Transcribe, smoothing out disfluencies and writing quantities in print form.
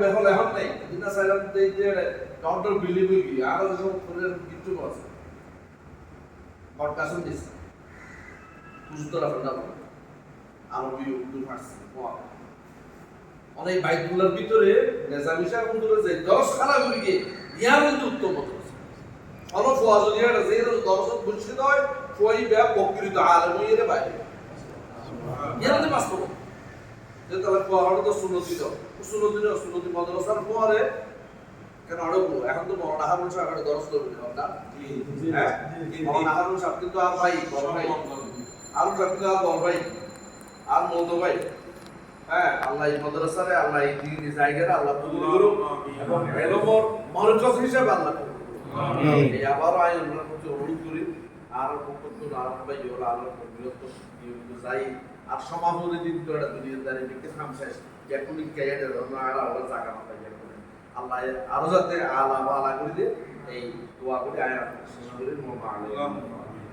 বেহল এখন নাই দিনা সাইলাম দেই যে কাউন্টার বিলি বিলি আর সব করে কিছু আছে পডকাস্ট দিস বুঝতে রাখেন না আরবি উর্দু ফার্সি অনেক বাইকগুলোর ভিতরে নেজামি সাহেব বন্ধুরা যে 10 খানা গুলিকে ইয়ার মধ্যে উত্তম মত অনেক ফওয়াজুলিয়ার আছে এর দর্শক বুঝতে হয় কই বে বকরিত আলেম হইরে বাইরে ইয়ার মধ্যে পাস করো যে তাহলে কোয়াহড় তো সুন্নতি মাদ্রাসার পরে কেন আড়বো এখন তো মওলানা হারুন সাহেব একটা দরস করবে না হ্যাঁ মওলানা হারুন সাহেব কিন্তু আর ভাই বড় ভাই হারুন সাহেব কিন্তু আর বড় ভাই আর মওদো ভাই হ্যাঁ আল্লাহ এই মাদ্রাসারে আল্লাহ এই দিন জায়গায় আল্লাহ কবুল করুক এবং এলমর মরকজ হিসেবে আল্লাহ কবুল করুক এই আবার আইনরা করতে অনুরোধ করি আর কতক্ষণ আর ভাই ওলা আল্লাহ বিরত যাই আর সমাপনী দিন তো একটা দুনিয়াদারি দিকে থামছাই এখনই কেয়ারে না আর আল্লাহ জায়গা না পাই আল্লাহ আরো যাতে আলা বালা করে দে এই দোয়া করে আয়া শেষ করে মোহাম্মদ আলাইহি